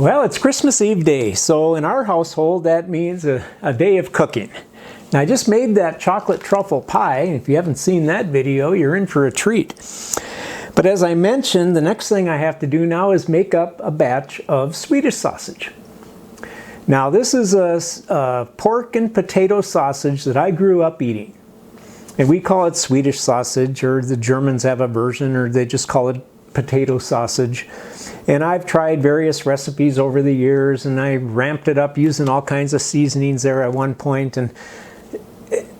Well, it's Christmas Eve day, so in our household that means a day of cooking. Now, I just made that chocolate truffle pie. If you haven't seen that video, you're in for a treat. But as I mentioned, the next thing I have to do now is make up a batch of Swedish sausage. Now, this is a pork and potato sausage that I grew up eating. And we call it Swedish sausage, or the Germans have a version, or they just call it potato sausage. And I've tried various recipes over the years, and I ramped it up using all kinds of seasonings there at one point. And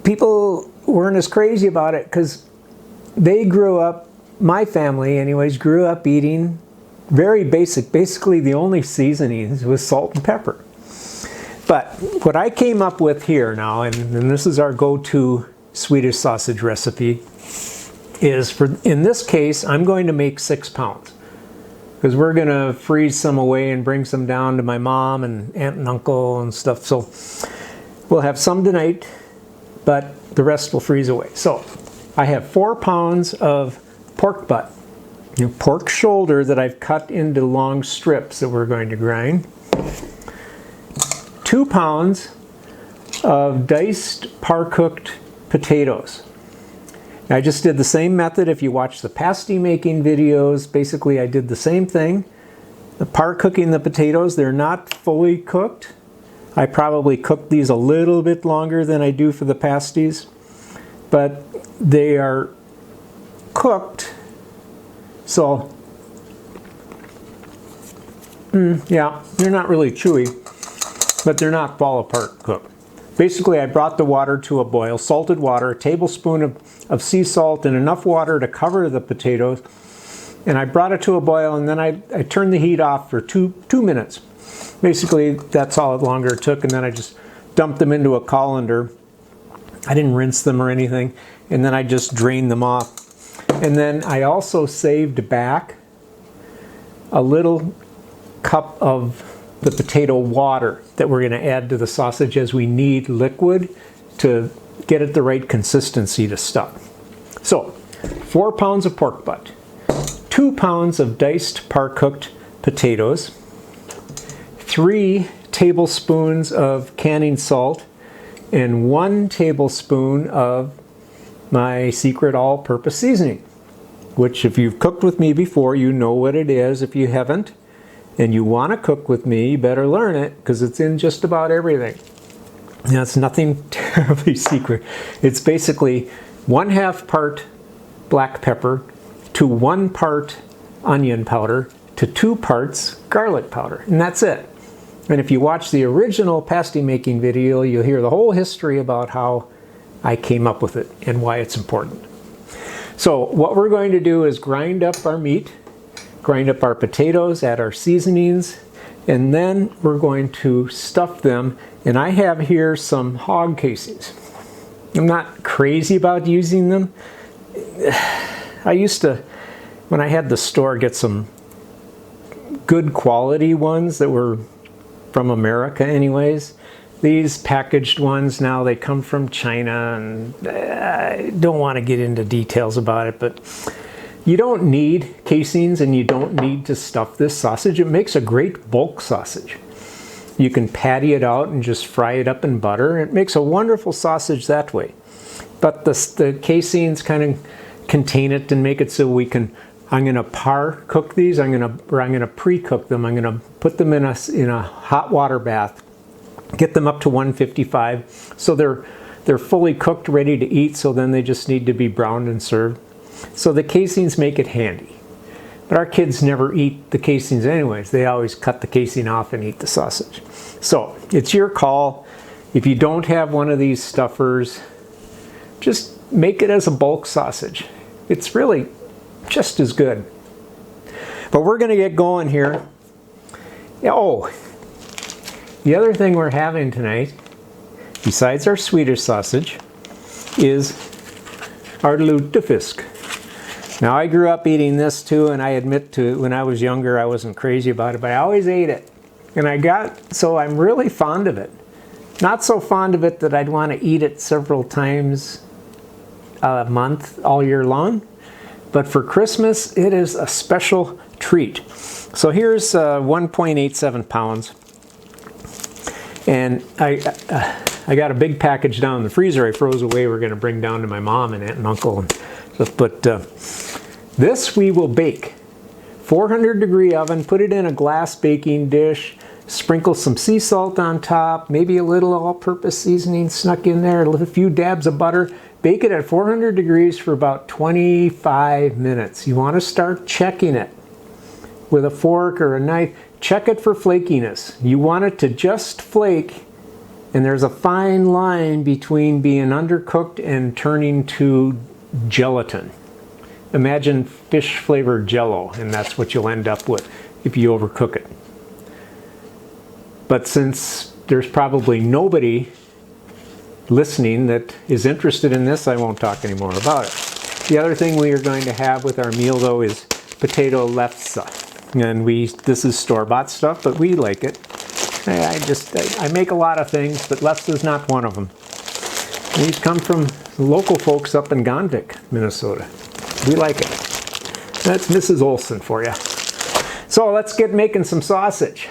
people weren't as crazy about it because they grew up, my family anyways, grew up eating very basic. Basically, the only seasonings was salt and pepper. But what I came up with here now, and this is our go-to Swedish sausage recipe, is in this case, I'm going to make 6 pounds. Because we're going to freeze some away and bring some down to my mom and aunt and uncle and stuff. So we'll have some tonight, but the rest will freeze away. So I have 4 pounds of pork butt, pork shoulder that I've cut into long strips that we're going to grind. 2 pounds of diced par-cooked potatoes. I just did the same method. If you watch the pasty making videos, basically I did the same thing. The par cooking the potatoes, they're not fully cooked. I probably cooked these a little bit longer than I do for the pasties, but they are cooked. So, yeah, they're not really chewy, but they're not fall apart cooked. Basically, I brought the water to a boil, salted water, a tablespoon of sea salt, and enough water to cover the potatoes. And I brought it to a boil, and then I turned the heat off for two minutes. Basically, that's all longer it took, and then I just dumped them into a colander. I didn't rinse them or anything, and then I just drained them off. And then I also saved back a little cup of the potato water that we're going to add to the sausage, as we need liquid to get it the right consistency to stuff. So 4 pounds of pork butt, 2 pounds of diced par-cooked potatoes, 3 tablespoons of canning salt, and 1 tablespoon of my secret all-purpose seasoning, which if you've cooked with me before, you know what it is. If you haven't, and you want to cook with me, you better learn it, because it's in just about everything. Now, it's nothing terribly secret. It's basically 1/2 part black pepper to 1 part onion powder to 2 parts garlic powder, and that's it. And if you watch the original pasty making video, you'll hear the whole history about how I came up with it and why it's important. So what we're going to do is grind up our meat, grind up our potatoes, add our seasonings, and then we're going to stuff them. And I have here some hog casings. I'm not crazy about using them. I used to, when I had the store, get some good quality ones that were from America anyways. These packaged ones now, they come from China, and I don't want to get into details about it, but you don't need casings and you don't need to stuff this sausage. It makes a great bulk sausage. You can patty it out and just fry it up in butter. It makes a wonderful sausage that way. But the casings kind of contain it and make it so we can, I'm going to par cook these, I'm going to pre-cook them. I'm going to put them in a hot water bath, get them up to 155 so they're fully cooked, ready to eat, so then they just need to be browned and served. So the casings make it handy. But our kids never eat the casings anyways. They always cut the casing off and eat the sausage. So it's your call. If you don't have one of these stuffers, just make it as a bulk sausage. It's really just as good. But we're going to get going here. Oh, the other thing we're having tonight, besides our Swedish sausage, is our Lutefisk. Now, I grew up eating this too, and I admit to, when I was younger, I wasn't crazy about it, but I always ate it. And so I'm really fond of it. Not so fond of it that I'd want to eat it several times a month, all year long. But for Christmas, it is a special treat. So here's 1.87 pounds. And I got a big package down in the freezer I froze away. We're going to bring down to my mom and aunt and uncle and stuff. But this we will bake. 400-degree oven, put it in a glass baking dish, sprinkle some sea salt on top, maybe a little all-purpose seasoning snuck in there, a few dabs of butter. Bake it at 400 degrees for about 25 minutes. You want to start checking it with a fork or a knife. Check it for flakiness. You want it to just flake, and there's a fine line between being undercooked and turning to gelatin. Imagine fish-flavored Jell-O, and that's what you'll end up with if you overcook it. But since there's probably nobody listening that is interested in this, I won't talk anymore about it. The other thing we are going to have with our meal, though, is potato lefse. And this is store-bought stuff, but we like it. I make a lot of things, but lefse is not one of them. These come from local folks up in Gonvik, Minnesota. We like it. That's Mrs. Olson for you. So let's get making some sausage.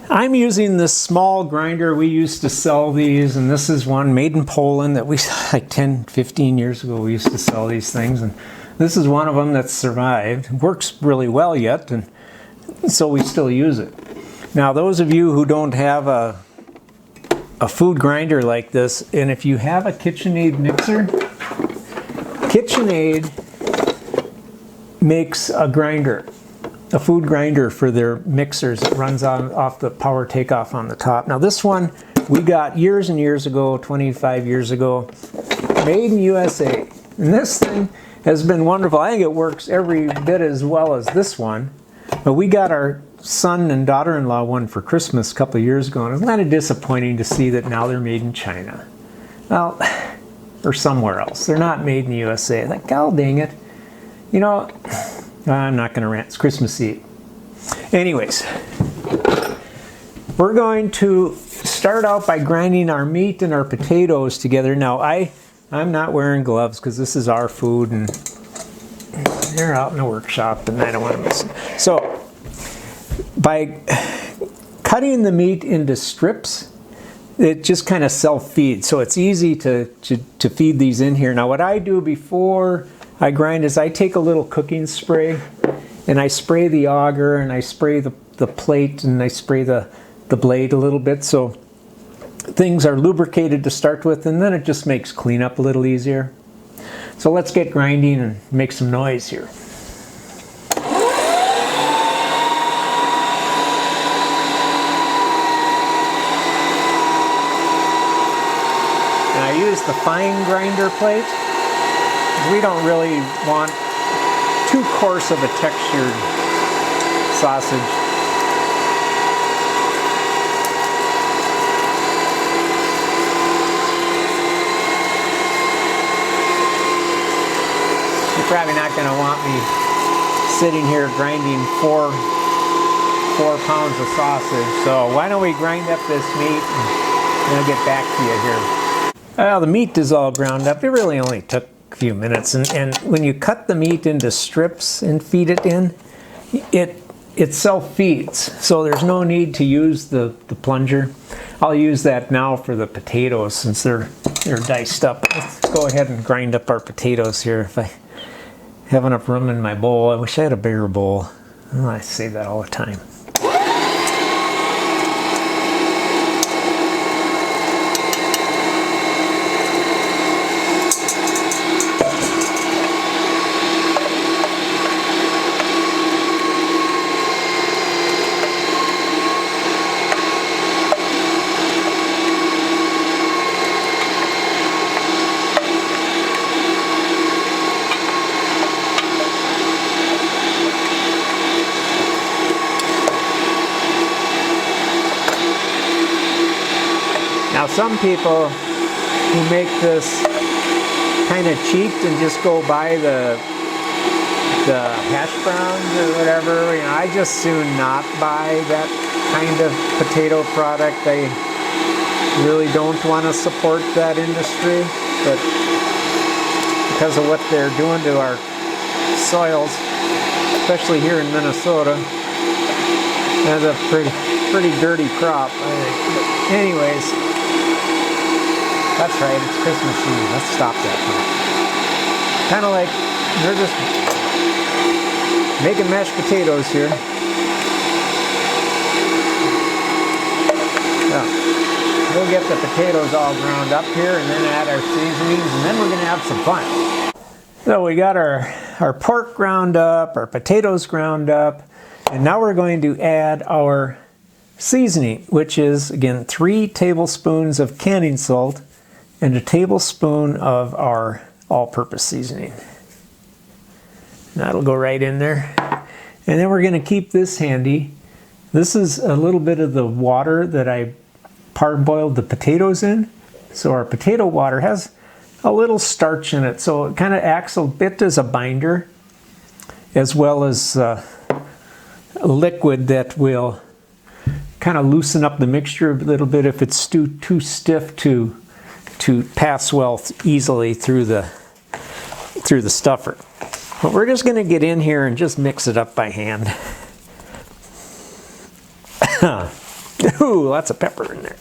I'm using this small grinder. We used to sell these, and this is one made in Poland that we, like 10, 15 years ago, we used to sell these things. And this is one of them that's survived. It works really well yet, and so we still use it. Now, those of you who don't have a food grinder like this, and if you have a KitchenAid mixer, KitchenAid makes a grinder, a food grinder for their mixers. It runs off the power takeoff on the top. Now this one we got years and years ago, 25 years ago, made in USA. And this thing has been wonderful. I think it works every bit as well as this one. But we got our son and daughter-in-law one for Christmas a couple of years ago, and it was kind of disappointing to see that now they're made in China. Well, or somewhere else. They're not made in the USA. Like, oh, dang it. You know, I'm not going to rant. It's Christmas Eve. Anyways, we're going to start out by grinding our meat and our potatoes together. Now, I'm not wearing gloves because this is our food, and they're out in the workshop, and I don't want to miss it. So, by cutting the meat into strips, it just kind of self-feeds, so it's easy to feed these in here. Now what I do before I grind is I take a little cooking spray and I spray the auger and I spray the plate and I spray the blade a little bit so things are lubricated to start with, and then it just makes cleanup a little easier. So let's get grinding and make some noise here. I use the fine grinder plate. We don't really want too coarse of a textured sausage. You're probably not going to want me sitting here grinding four pounds of sausage. So why don't we grind up this meat and I'll get back to you here. Well, the meat is all ground up. It really only took a few minutes. And when you cut the meat into strips and feed it in, it self-feeds. So there's no need to use the plunger. I'll use that now for the potatoes since they're diced up. Let's go ahead and grind up our potatoes here. If I have enough room in my bowl. I wish I had a bigger bowl. Oh, I say that all the time. Now some people who make this kind of cheap and just go buy the hash browns or whatever, you know, I just soon not buy that kind of potato product. I really don't want to support that industry, but because of what they're doing to our soils, especially here in Minnesota. That's a pretty dirty crop, I think. But anyways, that's right, it's Christmas Eve. Let's stop that now. Kind of like they're just making mashed potatoes here. So, we'll get the potatoes all ground up here and then add our seasonings, and then we're going to have some fun. So we got our pork ground up, our potatoes ground up, and now we're going to add our seasoning, which is, again, 3 tablespoons of canning salt and a tablespoon of our all-purpose seasoning. That'll go right in there. And then we're going to keep this handy. This is a little bit of the water that I parboiled the potatoes in. So our potato water has a little starch in it, so it kind of acts a bit as a binder, as well as a liquid that will kind of loosen up the mixture a little bit if it's too stiff to pass well easily through the stuffer. But we're just going to get in here and just mix it up by hand. Ooh, lots of pepper in there.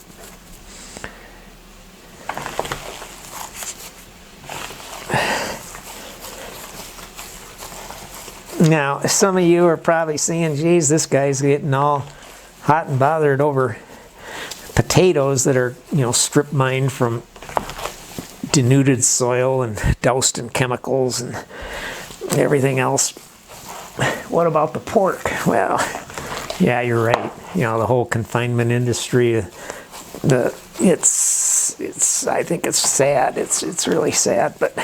Now, some of you are probably saying, geez, this guy's getting all hot and bothered over potatoes that are, strip mined from denuded soil and doused in chemicals and everything else. What about the pork? Well, yeah, you're right. The whole confinement industry, I think it's sad. It's really sad, but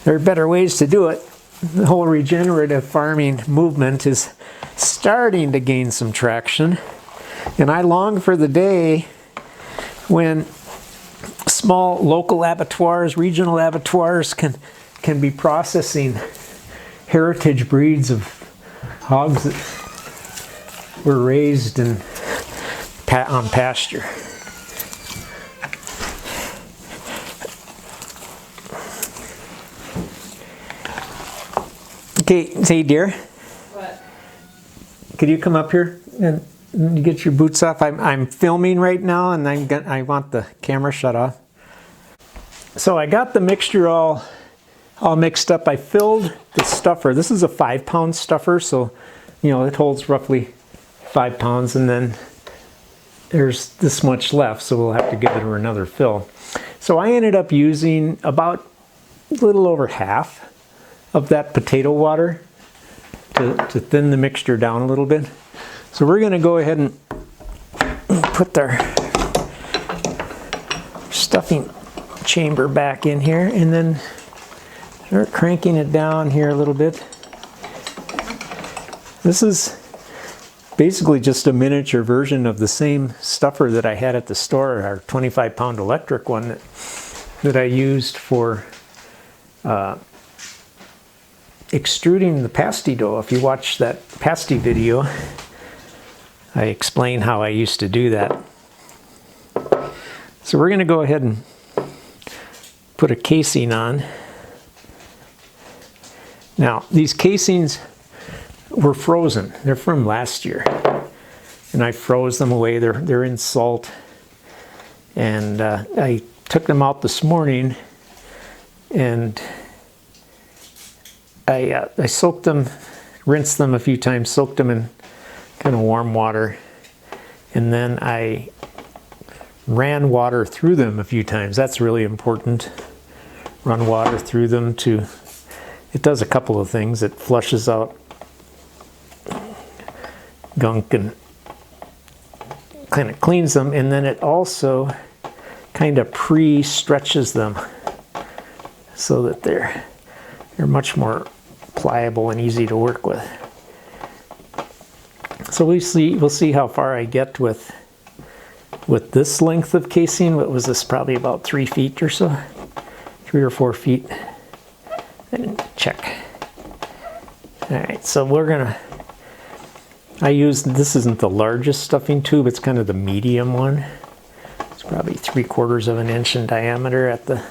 there are better ways to do it. The whole regenerative farming movement is starting to gain some traction, and I long for the day when small local abattoirs, regional abattoirs can be processing heritage breeds of hogs that were raised on pasture. Okay, say dear. What? Could you come up here and get your boots off? I'm filming right now, and I want the camera shut off. So I got the mixture all mixed up. I filled the stuffer. This is a 5-pound stuffer, so it holds roughly 5 pounds, and then there's this much left, so we'll have to give it another fill. So I ended up using about a little over half of that potato water to thin the mixture down a little bit. So we're going to go ahead and put our stuffing chamber back in here, and then start cranking it down here a little bit. This is basically just a miniature version of the same stuffer that I had at the store, our 25-pound electric one that I used for extruding the pasty dough. If you watch that pasty video, I explain how I used to do that. So we're going to go ahead and put a casing on. Now, these casings were frozen. They're from last year, and I froze them away. They're in salt, and I took them out this morning, and I soaked them, rinsed them a few times, soaked them in kind of warm water, and then I ran water through them a few times. That's really important. Run water through them it does a couple of things. It flushes out gunk and kind of cleans them, and then it also kind of pre-stretches them so that they're much more pliable and easy to work with. So we'll see how far I get with this length of casing. What was this? Probably about 3 feet or so, 3 or 4 feet. And check. All right, so this isn't the largest stuffing tube, it's kind of the medium one. It's probably 3/4 of an inch in diameter at the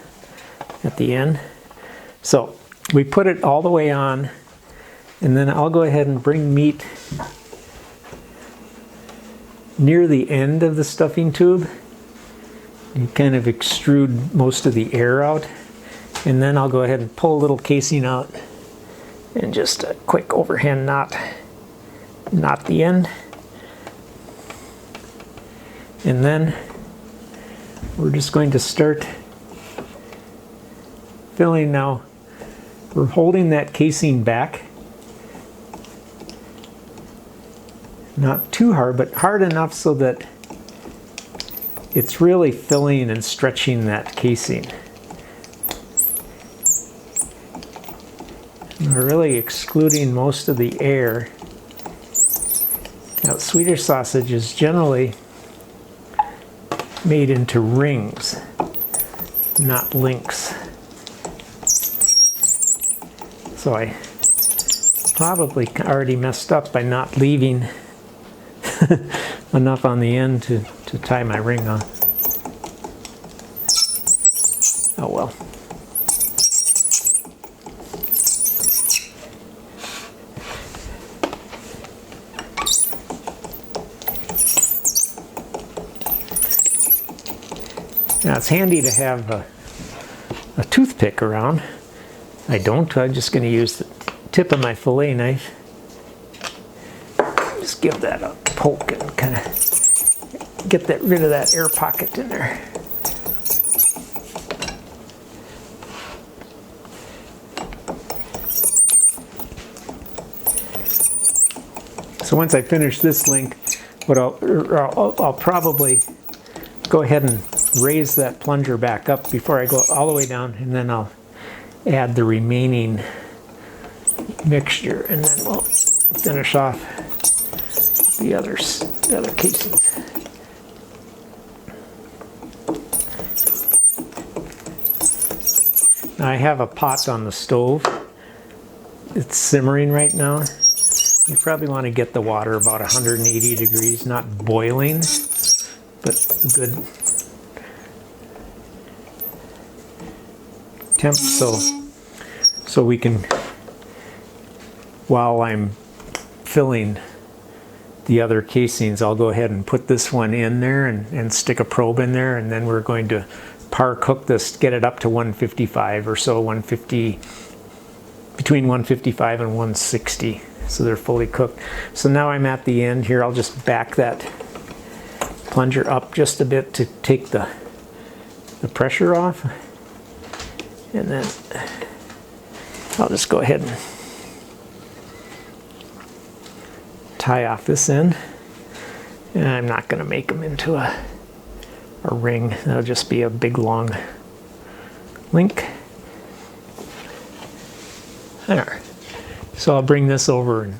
end. So we put it all the way on, And then I'll go ahead and bring meat near the end of the stuffing tube. You kind of extrude most of the air out. And then I'll go ahead and pull a little casing out and just a quick overhand knot the end. And then we're just going to start filling now. We're holding that casing back. Not too hard, but hard enough so that it's really filling and stretching that casing. And we're really excluding most of the air. Now, Swedish sausage is generally made into rings, not links. So I probably already messed up by not leaving enough on the end to tie my ring on. Oh well. Now it's handy to have a toothpick around. I don't. I'm just going to use the tip of my fillet knife. Just give that a poke and kind of get rid of that air pocket in there. So once I finish this link, what I'll probably go ahead and raise that plunger back up before I go all the way down, and then I'll add the remaining mixture, and then we'll finish off the other casings. Now I have a pot on the stove. It's simmering right now. You probably want to get the water about 180 degrees, not boiling, but a good temp, so we can, while I'm filling the other casings, I'll go ahead and put this one in there and stick a probe in there, and then we're going to par cook this, get it up to 155 or so, 150, between 155 and 160, so they're fully cooked. So now I'm at the end here. I'll just back that plunger up just a bit to take the pressure off, and then I'll just go ahead and tie off this end. And I'm not going to make them into a ring. That'll just be a big long link. There. So I'll bring this over and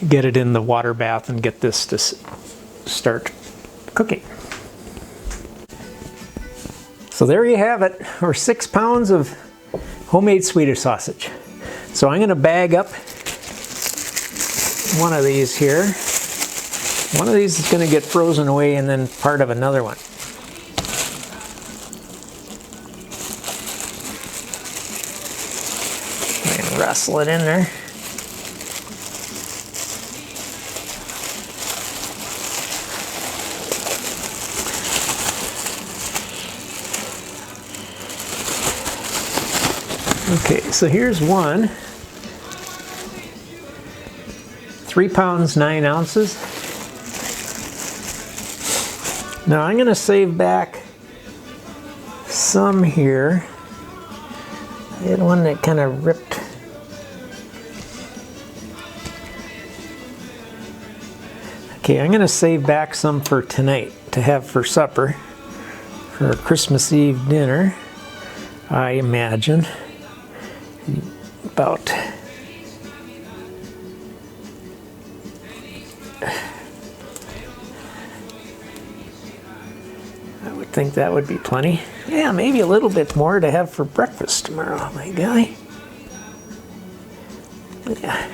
get it in the water bath and get this to start cooking. So there you have it, or 6 pounds of homemade Swedish sausage. So I'm going to bag up one of these here. One of these is going to get frozen away, and then part of another one. And wrestle it in there. Okay, so here's one. 3 pounds, 9 ounces. Now I'm going to save back some here. I had one that kind of ripped. Okay, I'm going to save back some for tonight to have for supper, for Christmas Eve dinner, I imagine. About I would think that would be plenty. Yeah, maybe a little bit more to have for breakfast tomorrow, my guy. Yeah.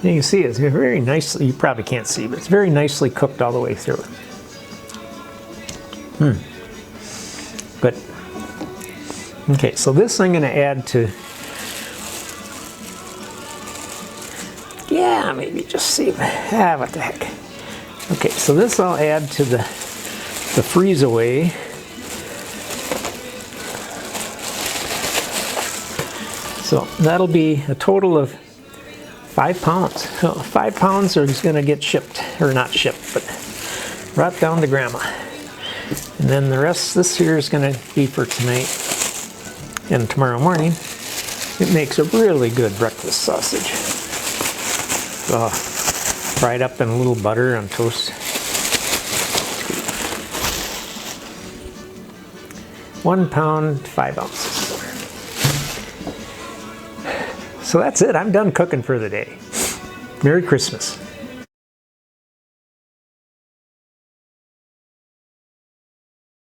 You can see it's very nicely, you probably can't see, but it's very nicely cooked all the way through. But Okay, so this I'm going to add to, yeah, maybe just see, what the heck. Okay, so this I'll add to the freeze away. So that'll be a total of 5 pounds. So 5 pounds is going to get shipped, or not shipped, but brought down to Grandma. And then the rest, this here is going to be for tonight and tomorrow morning. It makes a really good breakfast sausage. Fried up in a little butter on toast. 1 pound, 5 ounces. So that's it. I'm done cooking for the day. Merry Christmas.